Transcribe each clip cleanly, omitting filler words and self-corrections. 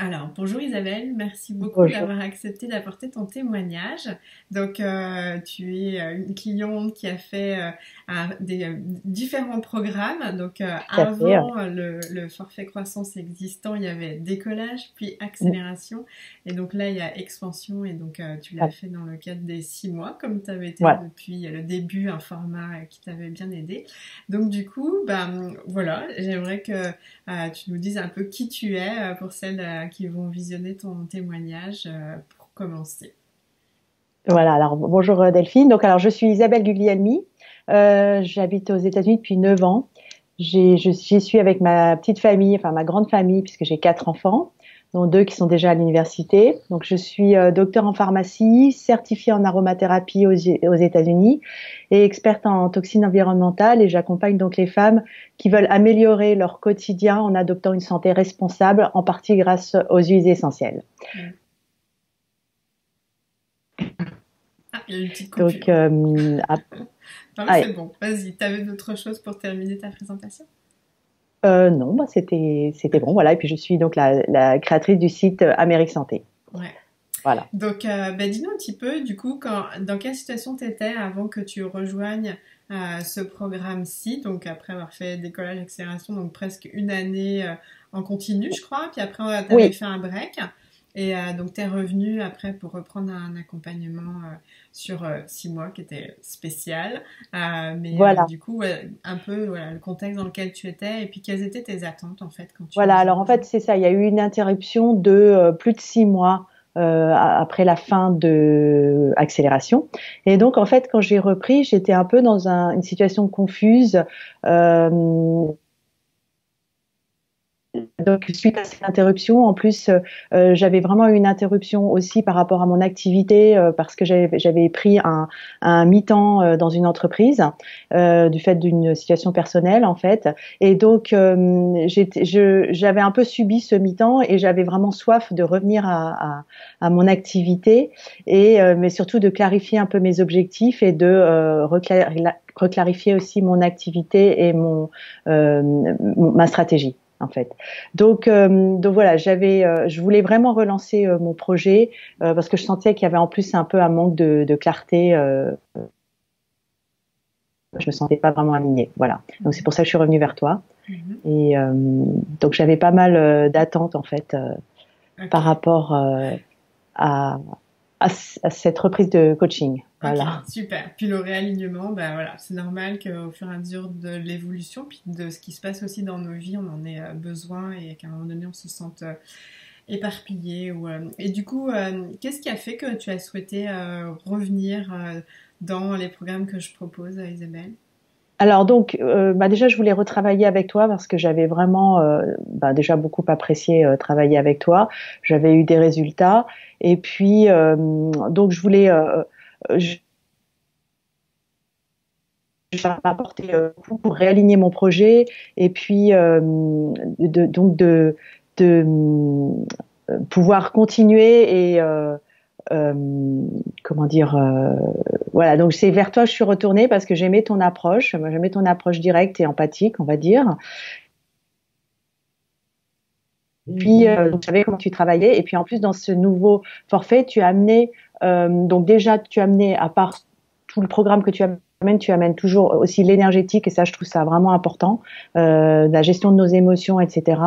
Alors, bonjour Isabelle, merci beaucoup Bonjour. d'avoir accepté d'apporter ton témoignage. Donc, tu es une cliente qui a fait différents programmes. Donc, Tout à fait, ouais. avant le forfait croissance existant, il y avait décollage, puis Mm. accélération. Et donc là, il y a expansion. Et donc, tu l'as Voilà. fait dans le cadre des 6 mois, comme tu avais été Voilà. depuis le début, un format qui t'avait bien aidé. Donc, du coup, ben voilà, j'aimerais que tu nous dises un peu qui tu es pour celles qui vont visionner ton témoignage pour commencer. Voilà, alors bonjour Delphine. Donc alors je suis Isabelle Guglielmi. J'habite aux États-Unis depuis 9 ans. J'y suis avec ma petite famille, enfin ma grande famille, puisque j'ai 4 enfants, dont deux qui sont déjà à l'université. Donc je suis docteur en pharmacie, certifiée en aromathérapie aux États-Unis et experte en toxines environnementales. Et j'accompagne donc les femmes qui veulent améliorer leur quotidien en adoptant une santé responsable, en partie grâce aux huiles essentielles. Mm. Ah, il y a eu une petite Donc, coupure. Non mais ah, c'est bon, vas-y, t'avais d'autres choses pour terminer ta présentation? non, bah c'était bon, voilà. Et puis je suis donc la créatrice du site Amérique Santé. Ouais. Voilà. Donc, dis-nous un petit peu, du coup, dans quelle situation tu étais avant que tu rejoignes ce programme-ci, donc après avoir fait décollage, accélération, donc presque une année en continu, je crois, puis après, tu avais Oui, fait un break, et donc tu es revenu après pour reprendre un accompagnement sur 6 mois qui était spécial, mais voilà. du coup, ouais, un peu voilà, le contexte dans lequel tu étais, et puis quelles étaient tes attentes en fait quand tu Voilà. nous as Alors en rejoint. fait, c'est ça. Il y a eu une interruption de plus de 6 mois après la fin de accélération. Et donc en fait, quand j'ai repris, j'étais un peu dans une situation confuse. Euh, Donc, suite à cette interruption, en plus, j'avais vraiment eu une interruption aussi par rapport à mon activité parce que j'avais pris un mi-temps dans une entreprise du fait d'une situation personnelle, en fait. Et donc, j'avais un peu subi ce mi-temps et j'avais vraiment soif de revenir à mon activité mais surtout de clarifier un peu mes objectifs et de reclarifier aussi mon activité et ma stratégie en fait. Donc voilà, je voulais vraiment relancer mon projet parce que je sentais qu'il y avait en plus un peu un manque de clarté. Je me sentais pas vraiment alignée. Voilà. Donc c'est Mhm. pour ça que je suis revenue vers toi. Mhm. Et donc j'avais pas mal d'attentes en fait par Ok. rapport à, à cette reprise de coaching. Ok, Voilà. super. Puis le réalignement, ben voilà, c'est normal qu'au fur et à mesure de l'évolution, puis de ce qui se passe aussi dans nos vies, on en ait besoin et qu'à un moment donné, on se sente éparpillé. Et du coup, qu'est-ce qui a fait que tu as souhaité revenir dans les programmes que je propose à Isabelle? Alors donc, bah déjà, je voulais retravailler avec toi parce que j'avais vraiment, bah déjà beaucoup apprécié travailler avec toi. J'avais eu des résultats et puis donc je voulais, je, je apporter beaucoup pour réaligner mon projet et puis donc de pouvoir continuer et euh, comment dire, voilà, donc c'est vers toi que je suis retournée parce que j'aimais ton approche, moi j'aimais ton approche directe et empathique, on va dire. Puis donc, je savais comment tu travaillais et puis en plus dans ce nouveau forfait, tu as amené donc déjà tu as amené à part tout le programme que tu amènes toujours aussi l'énergétique et ça je trouve ça vraiment important, la gestion de nos émotions, etc.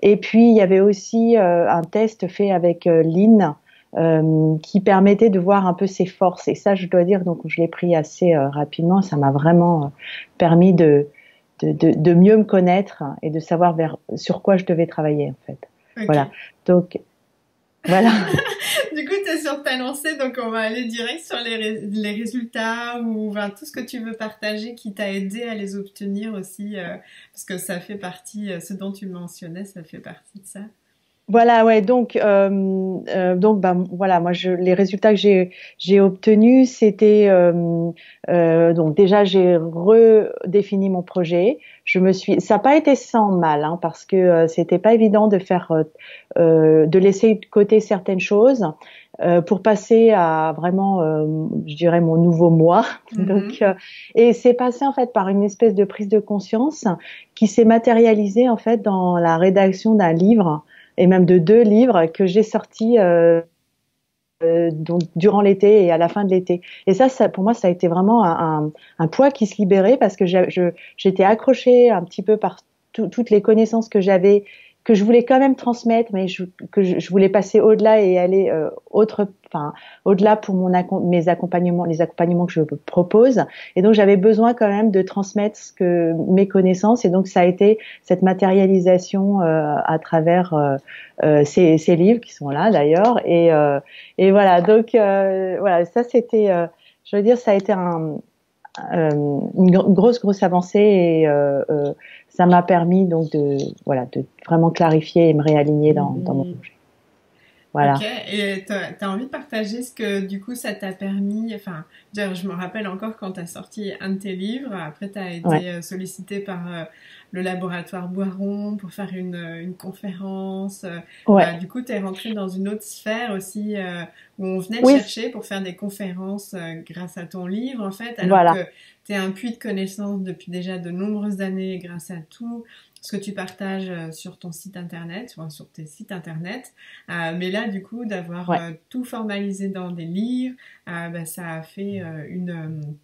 Et puis il y avait aussi un test fait avec Lynn qui permettait de voir un peu ses forces. Et ça, je dois dire, donc je l'ai pris assez rapidement. Ça m'a vraiment permis de mieux me connaître et de savoir sur quoi je devais travailler, en fait. Voilà. Ok. Donc, voilà. Du coup, tu es sur ta lancée, donc on va aller direct sur les résultats ou enfin, tout ce que tu veux partager qui t'a aidé à les obtenir aussi, parce que ça fait partie, ce dont tu mentionnais, ça fait partie de ça. Voilà, ouais. Donc, bah, voilà. Moi, les résultats que j'ai obtenus, c'était donc déjà j'ai redéfini mon projet. Ça n'a pas été sans mal, hein, parce que c'était pas évident de faire, de laisser de côté certaines choses pour passer à vraiment, je dirais, mon nouveau moi. Donc, Mhm. et c'est passé en fait par une espèce de prise de conscience qui s'est matérialisée en fait dans la rédaction d'un livre et même de 2 livres que j'ai sortis donc durant l'été et à la fin de l'été. Et ça pour moi, ça a été vraiment un poids qui se libérait parce que j'étais accrochée un petit peu par toutes les connaissances que j'avais, que je voulais quand même transmettre, mais que je voulais passer au-delà et aller au-delà pour mes accompagnements, les accompagnements que je propose. Et donc j'avais besoin quand même de transmettre mes connaissances. Et donc ça a été cette matérialisation à travers ces livres qui sont là d'ailleurs. Et voilà. Donc voilà, ça c'était, je veux dire, ça a été une grosse avancée et ça m'a permis donc de vraiment clarifier et me réaligner dans mon projet. Voilà. Ok, et t'as envie de partager ce que du coup ça t'a permis, enfin, je me rappelle encore quand t'as sorti un de tes livres, après t'as été sollicité par le laboratoire Boiron pour faire une conférence, du coup t'es rentré dans une autre sphère aussi où on venait te chercher pour faire des conférences grâce à ton livre en fait, alors que t'es un puits de connaissances depuis déjà de nombreuses années grâce à tout ce que tu partages sur ton site internet, enfin, sur tes sites internet. Mais là, du coup, d'avoir tout formalisé dans des livres, ça a fait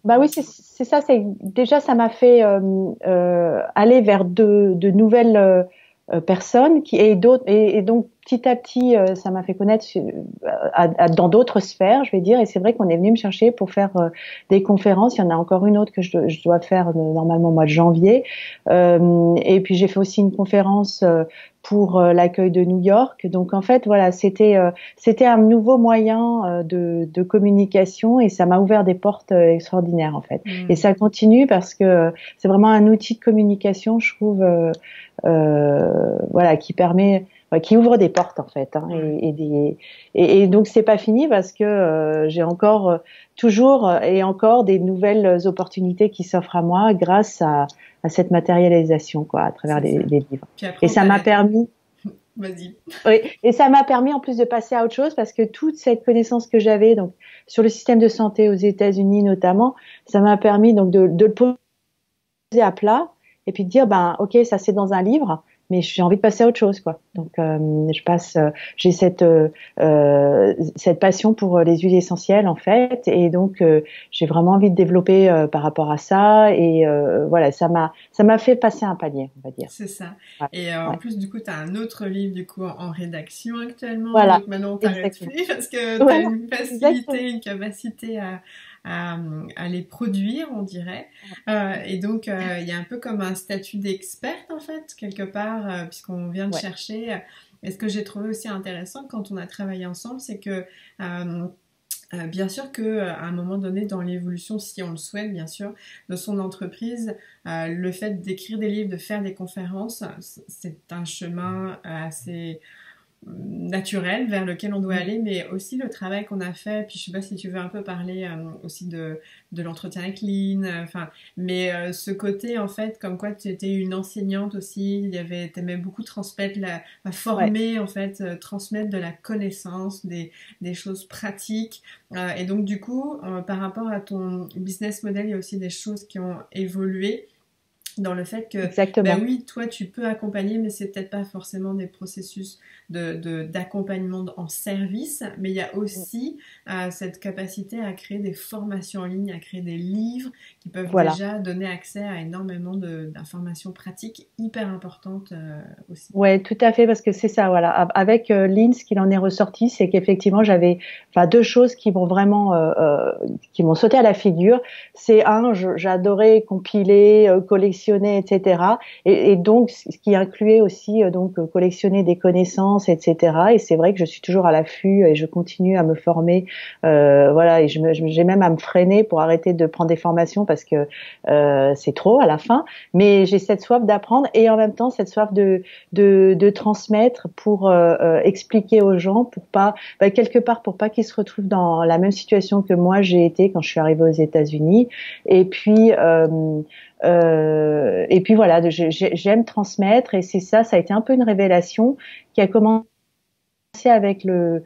Bah oui, c'est ça. Déjà, ça m'a fait aller vers de nouvelles personnes et d'autres, et donc petit à petit, ça m'a fait connaître dans d'autres sphères, je vais dire. Et c'est vrai qu'on est venu me chercher pour faire des conférences. Il y en a encore une autre que je dois faire normalement au mois de janvier. Et puis j'ai fait aussi une conférence pour l'accueil de New York. Donc en fait, voilà, c'était un nouveau moyen de communication et ça m'a ouvert des portes extraordinaires en fait. Et ça continue parce que c'est vraiment un outil de communication, je trouve, voilà, qui ouvre des portes en fait, hein, et donc c'est pas fini parce que j'ai encore toujours et encore des nouvelles opportunités qui s'offrent à moi grâce à cette matérialisation quoi, à travers les livres. Et ça m'a permis. Vas-y. Oui, et ça m'a permis en plus de passer à autre chose parce que toute cette connaissance que j'avais donc sur le système de santé aux États-Unis notamment, ça m'a permis donc de le poser à plat et puis de dire ok, ça c'est dans un livre, mais j'ai envie de passer à autre chose quoi. Donc j'ai cette passion pour les huiles essentielles en fait, et donc j'ai vraiment envie de développer par rapport à ça, et voilà, ça m'a fait passer un palier, on va dire. C'est ça. Et en plus du coup tu as un autre livre du coup en rédaction actuellement, voilà. Donc maintenant on t'arrête plus parce que tu as une facilité, une capacité à les produire, on dirait. Et donc, il y a un peu comme un statut d'experte, en fait, quelque part, puisqu'on vient de chercher. Et ce que j'ai trouvé aussi intéressant quand on a travaillé ensemble, c'est que bien sûr qu'à un moment donné dans l'évolution, si on le souhaite bien sûr, de son entreprise, le fait d'écrire des livres, de faire des conférences, c'est un chemin assez naturel vers lequel on doit aller, mais aussi le travail qu'on a fait. Puis je sais pas si tu veux un peu parler aussi de l'entretien avec Lynn, mais ce côté en fait, comme quoi tu étais une enseignante aussi, t'aimais beaucoup transmettre former en fait, transmettre de la connaissance, des choses pratiques, et donc du coup par rapport à ton business model, il y a aussi des choses qui ont évolué dans le fait que, oui, toi tu peux accompagner, mais c'est peut-être pas forcément des processus d'accompagnement en service, mais il y a aussi cette capacité à créer des formations en ligne, à créer des livres qui peuvent déjà donner accès à énormément d'informations pratiques hyper importantes aussi. Ouais, tout à fait, parce que c'est ça, voilà. Avec Lynn, ce qu'il en est ressorti, c'est qu'effectivement, j'avais 2 choses qui m'ont vraiment qui m'ont sauté à la figure. C'est j'adorais compiler, collectionner, etc. Et donc, ce qui incluait aussi donc collectionner des connaissances, etc. Et c'est vrai que je suis toujours à l'affût et je continue à me former, voilà. Et j'ai même à me freiner pour arrêter de prendre des formations parce que c'est trop à la fin. Mais j'ai cette soif d'apprendre et en même temps cette soif de transmettre pour expliquer aux gens, pour pas quelque part pour pas qu'ils se retrouvent dans la même situation que moi j'ai été quand je suis arrivée aux États-Unis. Et puis voilà, j'aime transmettre, et c'est ça a été un peu une révélation qui a commencé avec le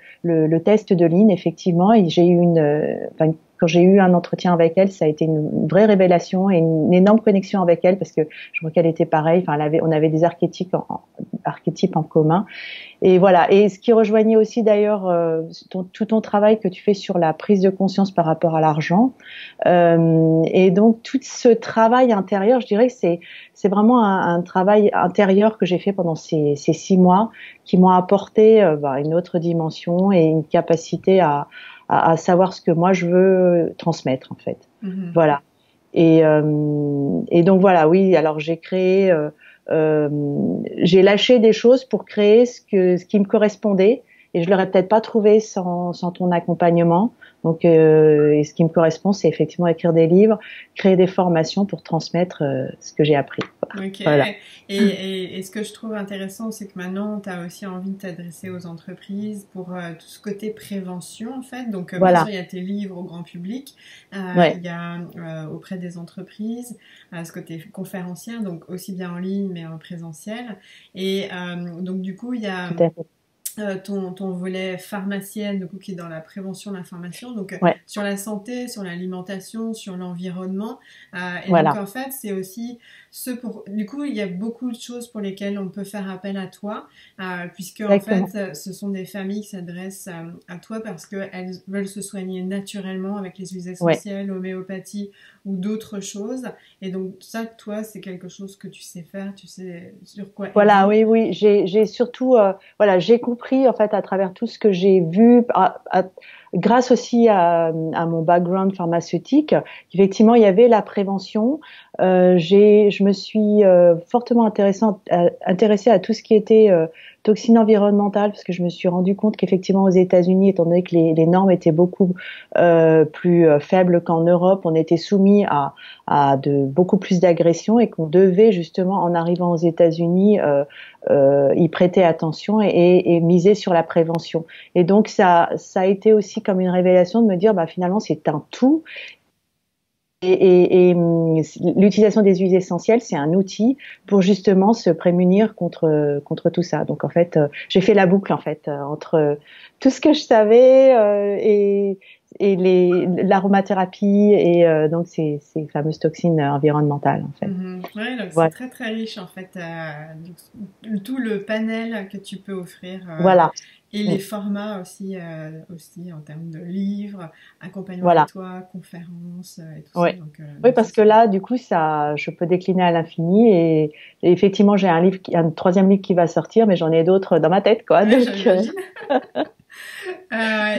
test de Lynn, effectivement, et j'ai eu quand j'ai eu un entretien avec elle, ça a été une vraie révélation et une énorme connexion avec elle parce que je vois qu'elle était pareille. Enfin, on avait des archétypes en commun. Et voilà. Et ce qui rejoignait aussi d'ailleurs tout ton travail que tu fais sur la prise de conscience par rapport à l'argent. Et donc tout ce travail intérieur, je dirais que c'est vraiment un travail intérieur que j'ai fait pendant ces 6 mois qui m'ont apporté une autre dimension et une capacité à savoir ce que moi je veux transmettre en fait. Mm-hmm. Voilà. Et donc voilà, oui. Alors j'ai créé, j'ai lâché des choses pour créer ce qui me correspondait et je l'aurais peut-être pas trouvé sans ton accompagnement. Donc, et ce qui me correspond, c'est effectivement écrire des livres, créer des formations pour transmettre ce que j'ai appris. Ok. Voilà. Et ce que je trouve intéressant, c'est que maintenant, tu as aussi envie de t'adresser aux entreprises pour tout ce côté prévention, en fait. Donc, voilà. Bien sûr, il y a tes livres au grand public, il y a auprès des entreprises, ce côté conférencière, donc aussi bien en ligne, mais en présentiel. Et donc, du coup, il y a... ton volet pharmacienne, du coup, qui est dans la prévention de l'information, donc sur la santé, sur l'alimentation, sur l'environnement. Et voilà. Donc, en fait, c'est aussi du coup, il y a beaucoup de choses pour lesquelles on peut faire appel à toi, puisque exactement. En fait, ce sont des familles qui s'adressent à toi parce qu'elles veulent se soigner naturellement avec les huiles essentielles, l'homéopathie ou d'autres choses. Et donc, ça, toi, c'est quelque chose que tu sais faire, tu sais sur quoi. Voilà, oui. J'ai surtout, j'ai compris, en fait, à travers tout ce que j'ai vu, grâce aussi à mon background pharmaceutique, qu'effectivement, il y avait la prévention. Je me suis fortement intéressée à tout ce qui était toxines environnementales, parce que je me suis rendu compte qu'effectivement, aux États-Unis, étant donné que les normes étaient beaucoup plus faibles qu'en Europe, on était soumis à beaucoup plus d'agressions et qu'on devait justement, en arrivant aux États-Unis, y prêter attention et miser sur la prévention. Et donc ça a été aussi comme une révélation de me dire, finalement c'est un tout. Et l'utilisation des huiles essentielles, c'est un outil pour justement se prémunir contre tout ça. Donc en fait, j'ai fait la boucle en fait entre tout ce que je savais et l'aromathérapie et donc ces fameuses toxines environnementales en fait. Ouais, donc c'est très très riche en fait, tout le panel que tu peux offrir. Voilà. Et les formats aussi en termes de livres, accompagnement avec toi, conférences et tout ça. Donc, oui, parce que là, du coup, je peux décliner à l'infini et effectivement, j'ai un troisième livre qui va sortir, mais j'en ai d'autres dans ma tête, quoi. Ouais, j'imagine.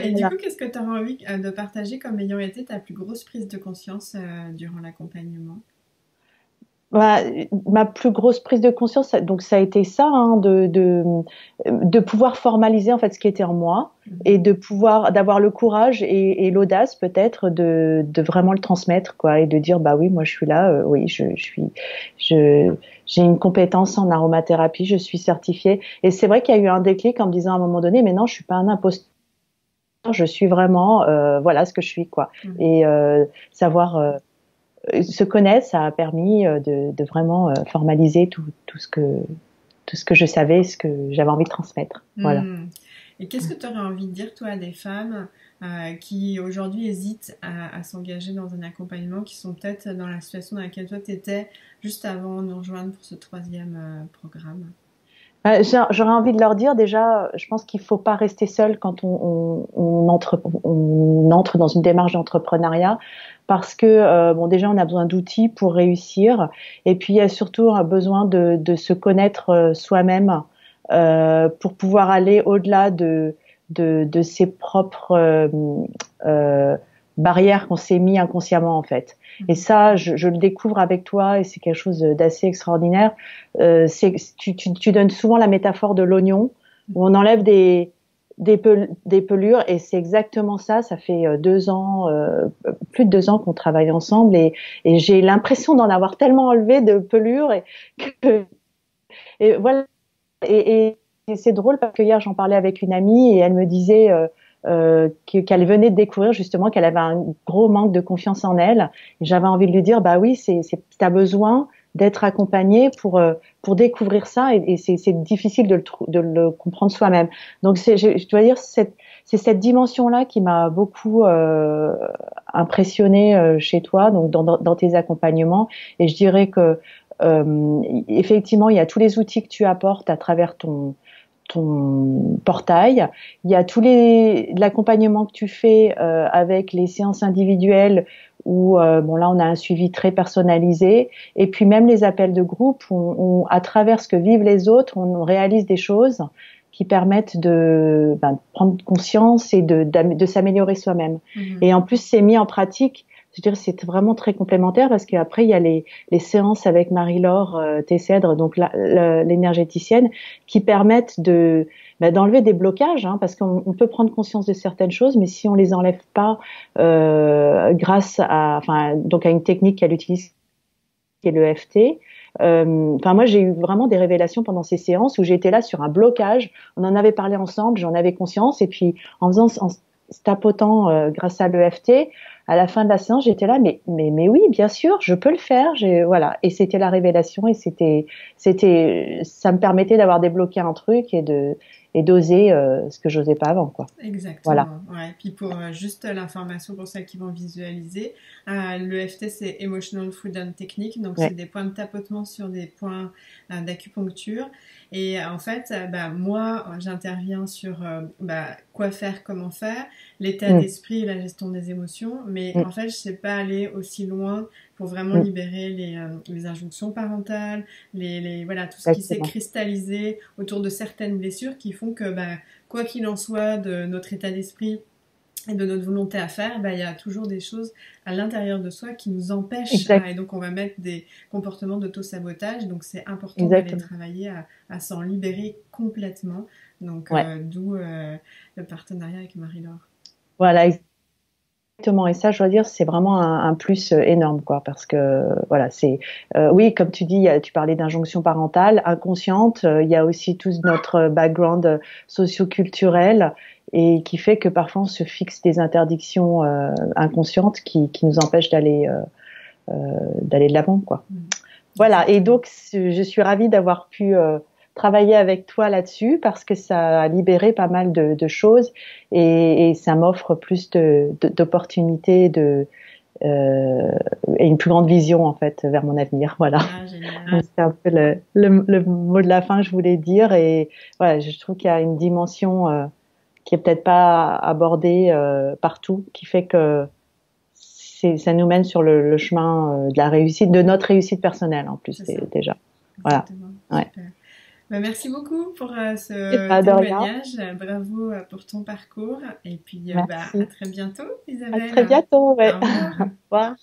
Et du coup, qu'est-ce que tu auras envie de partager comme ayant été ta plus grosse prise de conscience durant l'accompagnement? Ma plus grosse prise de conscience, donc ça a été ça, hein, de pouvoir formaliser en fait ce qui était en moi et d'avoir le courage et l'audace peut-être de vraiment le transmettre, quoi, et de dire oui, moi je suis là, oui, j'ai une compétence en aromathérapie, je suis certifiée. Et c'est vrai qu'il y a eu un déclic en me disant à un moment donné, mais non, je suis pas un imposteur, je suis vraiment, voilà ce que je suis, quoi. Et savoir se connaître, ça a permis de vraiment formaliser tout ce que je savais, ce que j'avais envie de transmettre. Voilà. Et qu'est-ce que tu aurais envie de dire, toi, à des femmes qui aujourd'hui hésitent à s'engager dans un accompagnement, qui sont peut-être dans la situation dans laquelle toi tu étais juste avant de nous rejoindre pour ce 3e programme? J'aurais envie de leur dire déjà, je pense qu'il faut pas rester seul quand on entre dans une démarche d'entrepreneuriat, parce que déjà on a besoin d'outils pour réussir, et puis il y a surtout un besoin de se connaître soi-même pour pouvoir aller au-delà de ses propres barrières qu'on s'est mis inconsciemment en fait. Et ça, je le découvre avec toi et c'est quelque chose d'assez extraordinaire. Tu donnes souvent la métaphore de l'oignon où on enlève des pelures et c'est exactement ça. Ça fait 2 ans, plus de 2 ans qu'on travaille ensemble et j'ai l'impression d'en avoir tellement enlevé de pelures et voilà. Et c'est drôle parce que hier j'en parlais avec une amie et elle me disait qu'elle venait de découvrir justement qu'elle avait un gros manque de confiance en elle. Et j'avais envie de lui dire, oui, t'as besoin d'être accompagnée pour découvrir ça et c'est difficile de le comprendre soi-même. Donc je dois dire cette c'est cette dimension-là qui m'a beaucoup impressionnée chez toi, donc dans tes accompagnements. Et je dirais que effectivement, il y a tous les outils que tu apportes à travers ton portail. Il y a l'accompagnement que tu fais avec les séances individuelles où bon là on a un suivi très personnalisé et puis même les appels de groupe où à travers ce que vivent les autres, on réalise des choses qui permettent de prendre conscience et de s'améliorer soi-même. Et en plus, c'est mis en pratique. Je dirais c'est vraiment très complémentaire parce qu'après il y a les séances avec Marie-Laure Tessèdre, donc l'énergéticienne, qui permettent d'enlever des blocages, hein, parce qu'on peut prendre conscience de certaines choses, mais si on les enlève pas grâce à une technique qu'elle utilise, qui est le FT. Moi, j'ai eu vraiment des révélations pendant ces séances où j'étais là sur un blocage. On en avait parlé ensemble, j'en avais conscience, et puis en se tapotant grâce à l'EFT, à la fin de la séance, j'étais là, mais oui, bien sûr, je peux le faire. Voilà, et c'était la révélation, et ça me permettait d'avoir débloqué un truc et d'oser ce que j'osais pas avant, quoi. Exactement. Voilà. Ouais. Puis pour juste l'information pour celles qui vont visualiser, l'EFT c'est Emotional Freedom Technique, donc c'est des points de tapotement sur des points d'acupuncture. Et en fait, moi, j'interviens sur quoi faire, comment faire, l'état d'esprit et la gestion des émotions, mais en fait, je sais pas aller aussi loin pour vraiment libérer les injonctions parentales, voilà, tout ce qui s'est cristallisé autour de certaines blessures qui font que, quoi qu'il en soit de notre état d'esprit et de notre volonté à faire, il y a toujours des choses à l'intérieur de soi qui nous empêchent, et donc on va mettre des comportements d'auto-sabotage, donc c'est important d'aller travailler à s'en libérer complètement, donc d'où le partenariat avec Marie-Laure. Voilà, exactement. Et ça, je dois dire, c'est vraiment un plus énorme, quoi, parce que voilà, oui, comme tu dis, tu parlais d'injonction parentale, inconsciente. Il y a aussi tout notre background socio-culturel et qui fait que parfois on se fixe des interdictions inconscientes qui nous empêchent d'aller de l'avant, quoi. Voilà. Et donc, je suis ravie d'avoir pu travailler avec toi là-dessus parce que ça a libéré pas mal de choses et ça m'offre plus d'opportunités et une plus grande vision en fait vers mon avenir. Voilà. C'est un peu le mot de la fin que je voulais dire et voilà, je trouve qu'il y a une dimension qui est peut-être pas abordée partout, qui fait que ça nous mène sur le chemin de la réussite, de notre réussite personnelle en plus déjà. Voilà. Ouais. Merci beaucoup pour ce témoignage. Bravo pour ton parcours. Et puis, à très bientôt, Isabelle. À très bientôt, ouais. Au revoir. Au revoir.